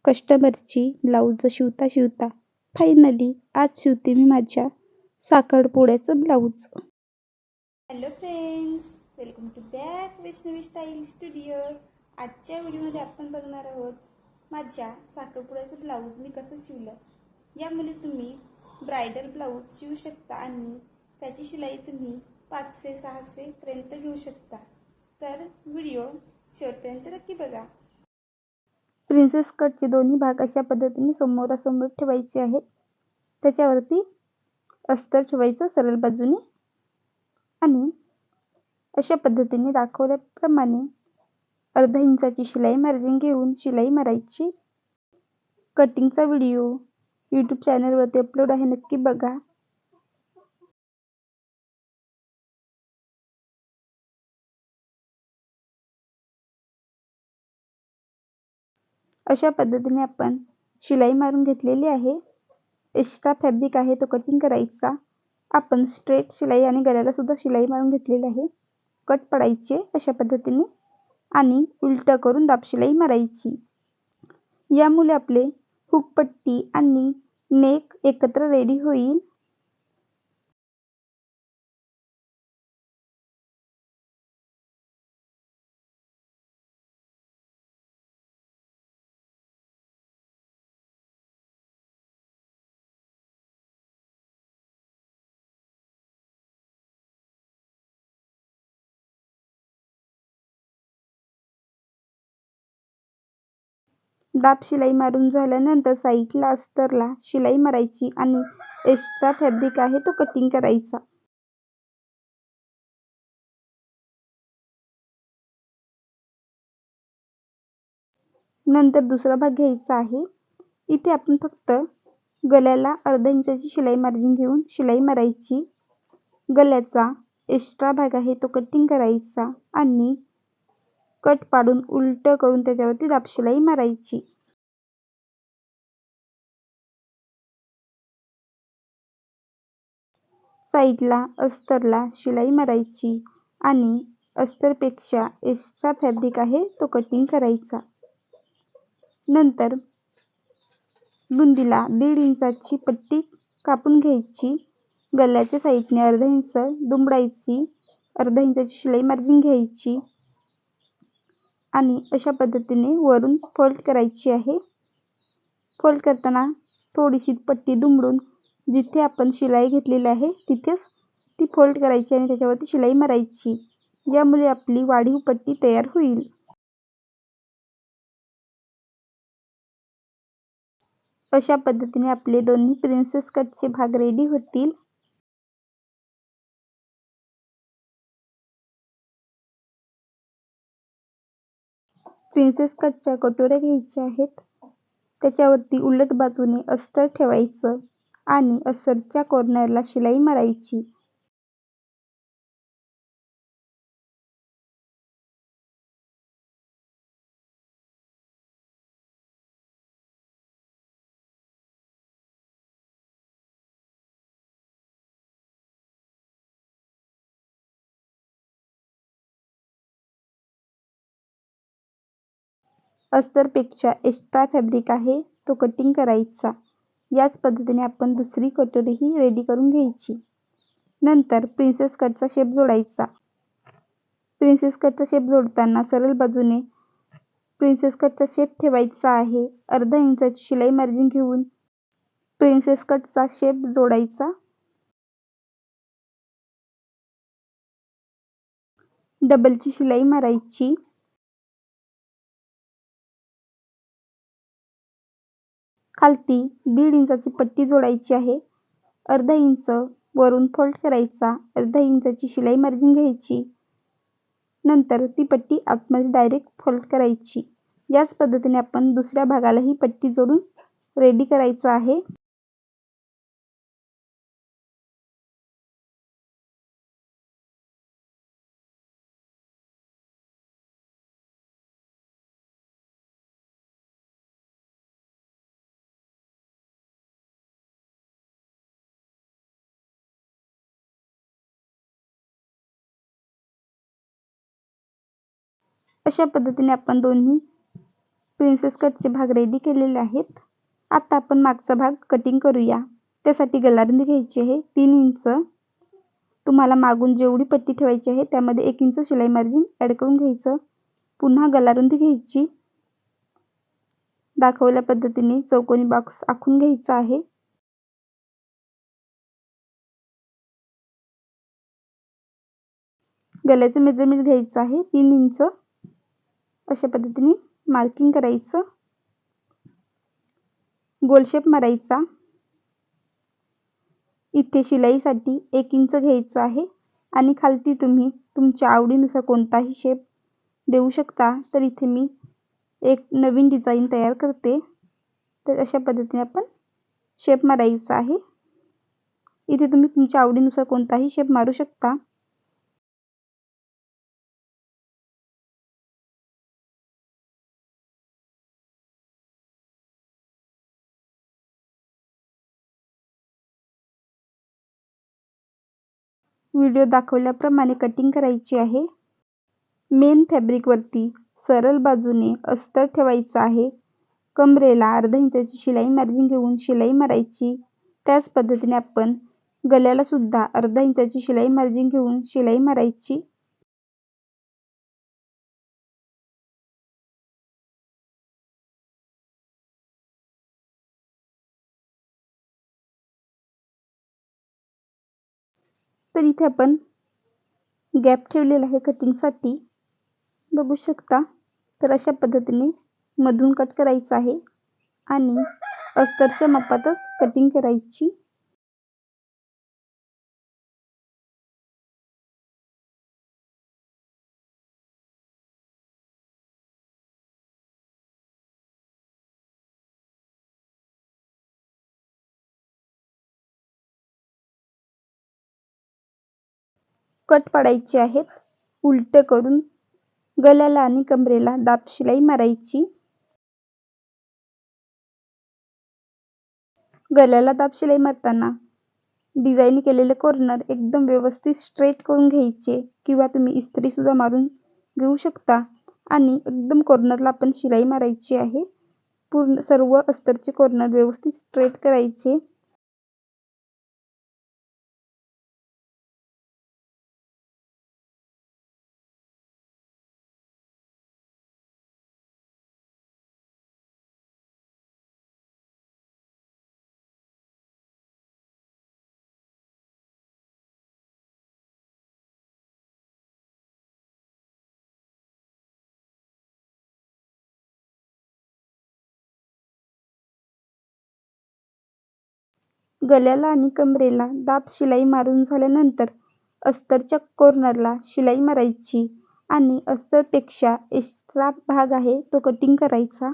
कस्टमरची blouse शिवता शिवता finally आज शिवते मी माझ्या साखरपुड्याचं blouse. Hello friends, welcome to back Vaishnavi style studio. आजच्या व्हिडिओमध्ये आपण बघणार आहोत माझ्या साखरपुड्याचं ब्लाऊज मी कसं शिवलं. यामध्ये तुम्ही ब्रायडल ब्लाऊज शिवू शकता आणि त्याची शिलाई तुम्ही 500 600 पर्यंत घेऊ शकता. तर व्हिडिओ शेवटपर्यंत नक्की बघा. प्रिन्सेस कटचे दोन्ही भाग अशा पद्धतीने समोरासमोर ठेवायचे आहेत. त्याच्यावरती अस्तर ठेवायचं सरळ बाजूने आणि अशा पद्धतीने दाखवल्याप्रमाणे अर्धा इंचाची शिलाई मार्जिन घेऊन शिलाई मारायची. कटिंगचा व्हिडिओ यूट्यूब चॅनलवरती अपलोड आहे, नक्की बघा. अशा पद्धतीने आपण शिलाई मारून घेतलेली आहे. एक्स्ट्रा फॅब्रिक आहे तो कटिंग करायचा. आपण स्ट्रेट शिलाई आणि गळ्याला सुद्धा शिलाई मारून घेतलेली आहे. कट पडायचे अशा पद्धतीने आणि उलट करून दाब शिलाई मारायची. यामुळे आपले हुक पट्टी आणि नेक एकत्र रेडी होईल. दाब शिलाई मारून झाल्यानंतर साईडला अस्तरला शिलाई मारायची आणि एक्स्ट्रा फॅब्रिक आहे तो कटिंग करायचा. नंतर दुसरा भाग घ्यायचा आहे. इथे आपण फक्त गळ्याला अर्धा इंचाची शिलाई मार्जिन घेऊन शिलाई मारायची. गळ्याचा एक्स्ट्रा भाग आहे तो कटिंग करायचा आणि कट पाडून उलट करून त्याच्यावरती दाब शिलाई मारायची. साईडला अस्तरला शिलाई मारायची आणि अस्तरपेक्षा एक्स्ट्रा फॅब्रिक आहे तो कटिंग करायचा. नंतर रुंदीला 1.5 इंचाची पट्टी कापून घ्यायची. गळ्याच्या साईडने अर्धा इंच दुमडायची. अर्धा इंचाची शिलाई मार्जिन घ्यायची आणि अशा पद्धतीने वरून फोल्ड करायची आहे. फोल्ड करताना थोडीशी पट्टी दुमडून जिथे आपण शिलाई घेतलेली आहे तिथेच ती फोल्ड करायची आणि त्याच्यावरती शिलाई मारायची. यामुळे आपली वाढीव पट्टी तयार होईल. अशा पद्धतीने आपले दोन्ही प्रिन्सेस कटचे भाग रेडी होतील. प्रिन्सेस कटच्या कटोऱ्या घ्यायच्या आहेत. त्याच्यावरती उलट बाजूने अस्तर ठेवायचं आणि अस्तरच्या कॉर्नरला शिलाई मारायची. अस्तरपेक्षा एक्स्ट्रा फॅब्रिक आहे तो कटिंग करायचा. याच पद्धतीने आपण दुसरी कटोरीही रेडी करून घ्यायची. नंतर प्रिन्सेस कटचा शेप जोडायचा. प्रिन्सेस कटचा शेप जोडताना सरळ बाजूने प्रिन्सेस कटचा शेप ठेवायचा आहे. अर्धा इंचाची शिलाई मार्जिन घेऊन प्रिन्सेस कटचा शेप जोडायचा. डबलची शिलाई मारायची. खालती 1.5 इंचाची पट्टी जोडायची आहे. अर्धा इंच वरून फोल्ड करायचा. अर्धा इंचाची शिलाई मार्जिन घ्यायची. नंतर ती पट्टी आतमध्ये डायरेक्ट फोल्ड करायची. याच पद्धतीने आपण दुसऱ्या भागाला ही पट्टी जोडून रेडी करायचं आहे. अशा पद्धतीने आपण दोन्ही प्रिन्सेस कटचे भाग रेडी केलेले आहेत. आता आपण मागचा भाग कटिंग करूया. त्यासाठी गलारुंदी घ्यायची आहे 3 इंच. तुम्हाला मागून जेवढी पट्टी ठेवायची आहे त्यामध्ये 1 इंच शिलाई मार्जिन ॲड करून घ्यायचं. पुन्हा गलारुंदी घ्यायची. दाखवल्या पद्धतीने चौकोनी बॉक्स आखून घ्यायचा आहे. गल्याचे मेजरमेंट घ्यायचं आहे 3 इंच. अशा पद्धतीने मार्किंग करायचं. गोल शेप मारायचा. इथे शिलाईसाठी 1 इंच घ्यायचं आहे आणि खालती तुम्ही तुमच्या आवडीनुसार कोणताही शेप देऊ शकता. तर इथे मी एक नवीन डिझाईन तयार करते. तर अशा पद्धतीने आपण शेप मारायचा आहे. इथे तुम्ही तुमच्या आवडीनुसार कोणताही शेप मारू शकता. व्हिडिओ दाखवल्याप्रमाणे कटिंग करायची आहे. मेन फॅब्रिकवरती सरळ बाजूने अस्तर ठेवायचं आहे. कमरेला अर्धा इंचाची शिलाई मार्जिन घेऊन शिलाई मारायची. त्याच पद्धतीने आपण गल्याला सुद्धा अर्धा इंचाची शिलाई मार्जिन घेऊन शिलाई मारायची. तर इथे आपण गॅप ठेवलेला आहे कटिंगसाठी, बघू शकता. तर अशा पद्धतीने मधून कट करायचं आहे आणि अस्तरच्या मापातच कटिंग करायची. कट पाडायचे आहेत. उलट करून गल्याला आणि कमरेला दाब शिलाई मारायची. गल्याला दाब शिलाई मारताना डिझाईन केलेले कॉर्नर एकदम व्यवस्थित स्ट्रेट करून घ्यायचे किंवा तुम्ही इस्त्री सुद्धा मारून घेऊ शकता आणि एकदम कॉर्नरला आपण शिलाई मारायची आहे. पूर्ण सर्व अस्तरचे कॉर्नर व्यवस्थित स्ट्रेट करायचे. गल्याला आणि कमरेला दाब शिलाई मारून झाल्यानंतर अस्तरच्या कॉर्नरला शिलाई मारायची आणि अस्तरपेक्षा एक्स्ट्रा भाग आहे तो कटिंग करायचा.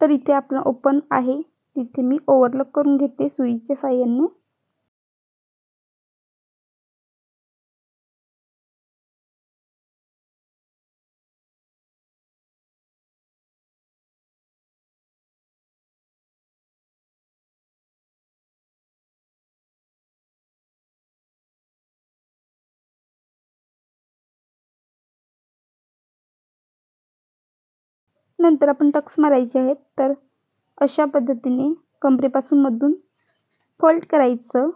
तर इथे आपला ओपन आहे, तिथे मी ओव्हरलॉक करून घेते सुईच्या साहाय्याने. नंतर आपण टक्स मारायचे आहेत. तर अशा पद्धतीने कमरेपासून मधून फोल्ड करायचं.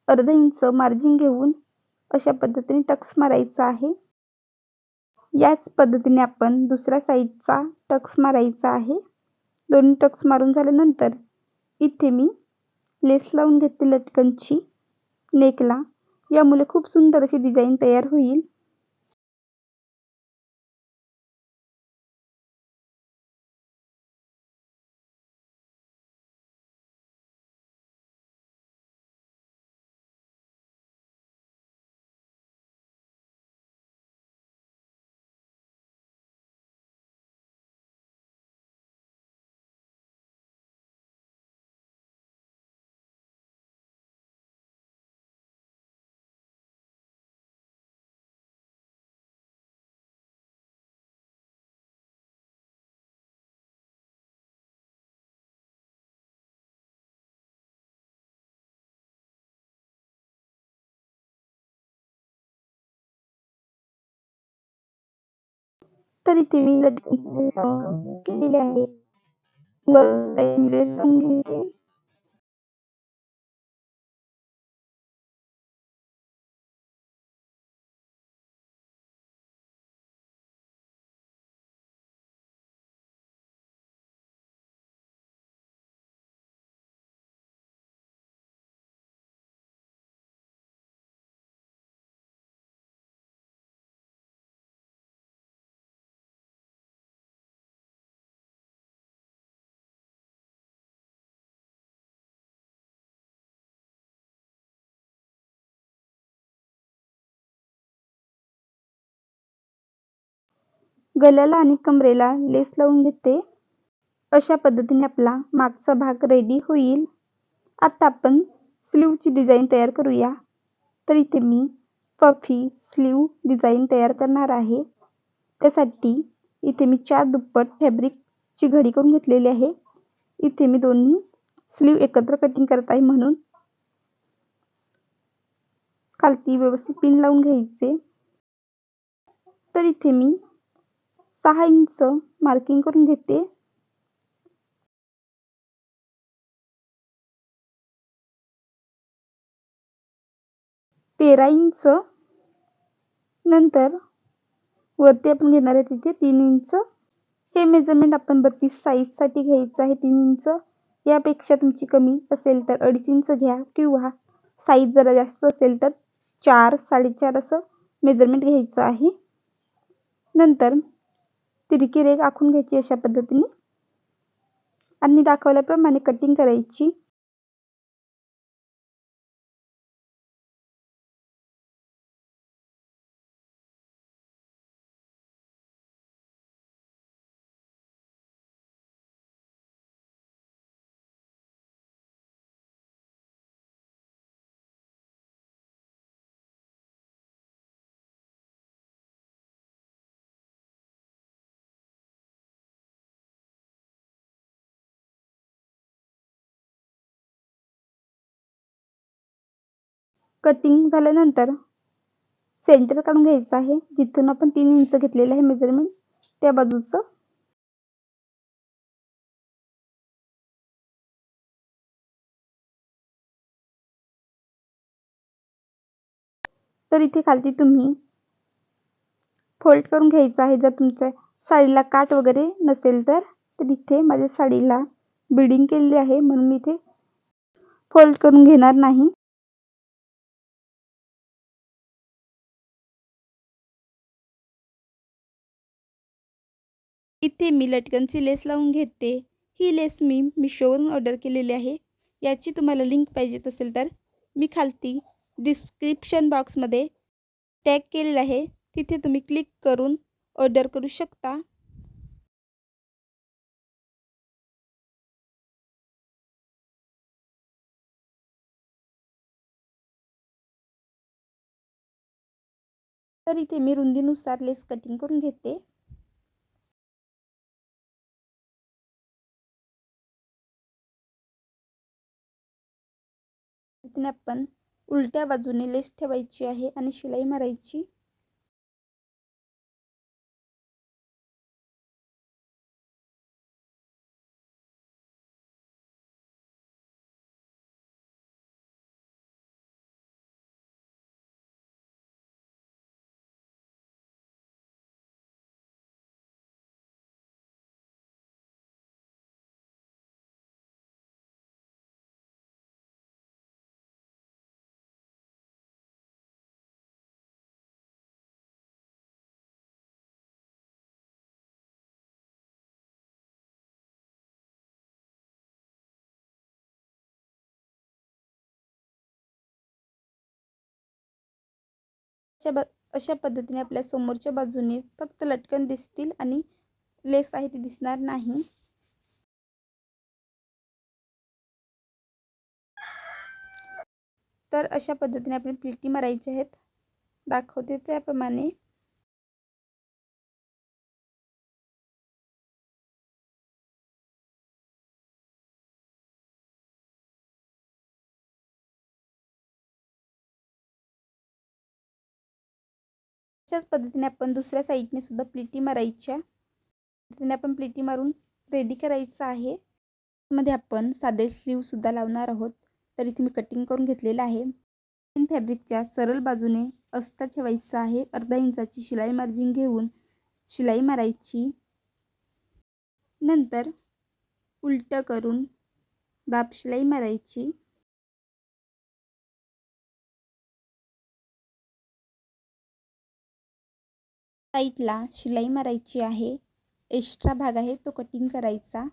अर्धा इंच मार्जिन घेऊन अशा पद्धतीने टक्स मारायचा आहे. याच पद्धतीने आपण दुसऱ्या साईडचा टक्स मारायचा आहे. दोन्ही टक्स मारून झाल्यानंतर इथे मी लेस लावून घेते लटकनची नेकला. यामुळे खूप सुंदर अशी डिझाईन तयार होईल. तर इथे मी लटकन केलेले आहे. लेस लावून घ्यायचे. गळ्याला आणि कमरेला लेस लावून घेते. अशा पद्धतीने आपला मागचा भाग रेडी होईल. आता आपण स्लीवची डिझाईन तयार करूया. तर इथे मी पफी स्लीव डिझाईन तयार करणार आहे. त्यासाठी इथे मी 4 दुप्पट फॅब्रिकची घडी करून घेतलेली आहे. इथे मी दोन्ही स्लीव एकत्र कटिंग करत आहे म्हणून खालती व्यवस्थित पिन लावून घ्यायचे. तर इथे मी 6 इंच मार्किंग करून घेते. तेरा इंच नंतर वरती आपण घेणार आहे तिथे 3 इंच. हे मेजरमेंट आपण 32 साईजसाठी घ्यायचं आहे. 3 इंच यापेक्षा तुमची कमी असेल तर 2.5 इंच घ्या किंवा साईज जरा जास्त असेल तर 4 4.5 असं मेजरमेंट घ्यायचं आहे. नंतर तिरकी रेघ आखून घ्यायची अशा पद्धतीने आणि दाखवल्याप्रमाणे कटिंग करायची. कटिंग झाल्यानंतर सेंटर काढून घ्यायचं आहे. जिथून आपण 3 इंच घेतलेलं आहे मेजरमेंट त्या बाजूचं. तर इथे खालती तुम्ही फोल्ड करून घ्यायचं आहे. जर तुमच्या साडीला काट वगैरे नसेल तर इथे माझ्या साडीला बिडिंग केलेली आहे म्हणून मी इथे फोल्ड करून घेणार नाही. इथे मी लटकनची लेस लावून घेते. ही लेस मी मिशोवरून ऑर्डर केलेली आहे. याची तुम्हाला लिंक पाहिजे असेल तर मी खालती डिस्क्रिप्शन बॉक्समध्ये टॅग केलेला आहे. तिथे तुम्ही क्लिक करून ऑर्डर करू शकता. तर इथे मी रुंदीनुसार लेस कटिंग करून घेते. तिथे आपण उलट्या बाजूने लेस ठेवायची आहे आणि शिलाई मारायची. अशा पद्धतीने आपल्या समोरच्या बाजूने फक्त लटकन दिसतील आणि लेस आहे ती दिसणार नाही. तर अशा पद्धतीने आपण प्लिटी मारायची आहेत. दाखवते त्याप्रमाणे. अशाच पद्धतीने आपण दुसऱ्या साईडने सुद्धा प्लिटी मारायच्या. पद्धतीने आपण प्लिटी मारून रेडी करायचं आहे. मध्ये आपण साधे स्लीव सुद्धा लावणार आहोत. तर इथे मी कटिंग करून घेतलेलं आहे. फॅब्रिकच्या सरळ बाजूने अस्तर ठेवायचं आहे. अर्धा इंचाची शिलाई मार्जिन घेऊन शिलाई मारायची. नंतर उलटं करून दाब शिलाई मारायची. साईडला शिलाई मारायची आहे. एक्स्ट्रा भाग आहे तो कटिंग करायचा.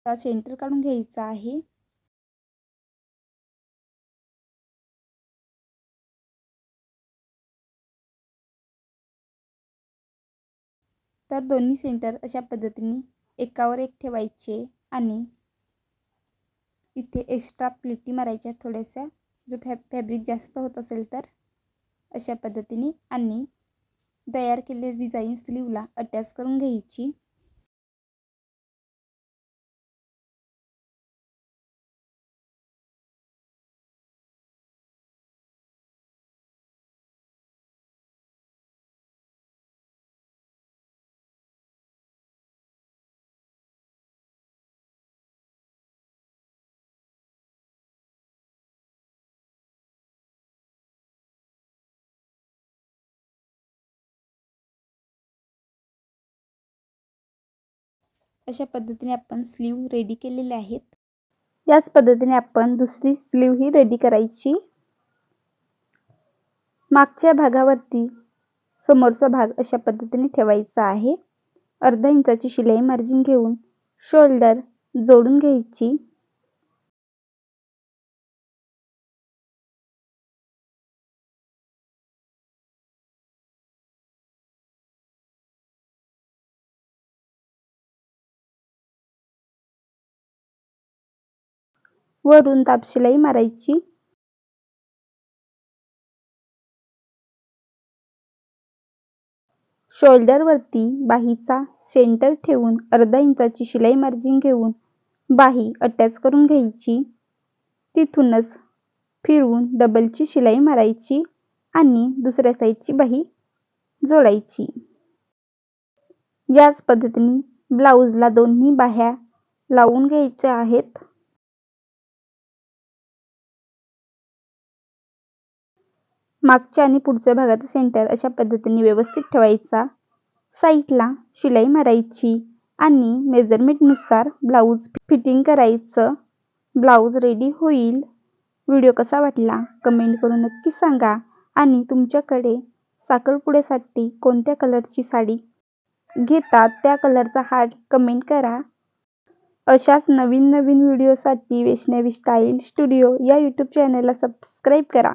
सेंटर काढून घ्यायचा आहे. तर दोन्ही सेंटर अशा पद्धतीने एकावर एक ठेवायचे आणि इथे एक्स्ट्रा प्लिटी मारायच्या थोड्याशा, जो फॅब्रिक जास्त होत असेल तर अशा पद्धतीने, आणि तयार केलेली डिझाईन स्लीवला अटॅच करून घ्यायची. अशा पद्धतीने आपण स्लीव रेडी केलेले आहेत. याच पद्धतीने आपण दुसरी स्लीव ही रेडी करायची. मागच्या भागावरती समोरचा भाग अशा पद्धतीने ठेवायचा आहे. अर्धा इंचाची शिलाई मार्जिन घेऊन शोल्डर जोडून घ्यायची. वरून दाब शिलाई मारायची. शोल्डरवरती बाहीचा सेंटर ठेवून अर्धा इंचाची शिलाई मार्जिन घेऊन बाही अटॅच करून घ्यायची. तिथूनच फिरवून डबलची शिलाई मारायची आणि दुसऱ्या साईडची बाही जोडायची. याच पद्धतीने ब्लाउजला दोन्ही बाह्या लावून घ्यायच्या आहेत. मागच्या आणि पुढच्या भागाचा सेंटर अशा पद्धतीने व्यवस्थित ठेवायचा. साईडला शिलाई मारायची आणि मेजरमेंटनुसार ब्लाउज फिटिंग करायचं. ब्लाउज रेडी होईल. व्हिडिओ कसा वाटला कमेंट करून नक्की सांगा. आणि तुमच्याकडे साखरपुड्यासाठी कोणत्या कलरची साडी घेतात त्या कलरचा हार्ट कमेंट करा. अशाच नवीन व्हिडिओसाठी वैष्णवी स्टाईल स्टुडिओ या यूट्यूब चॅनलला सबस्क्राईब करा.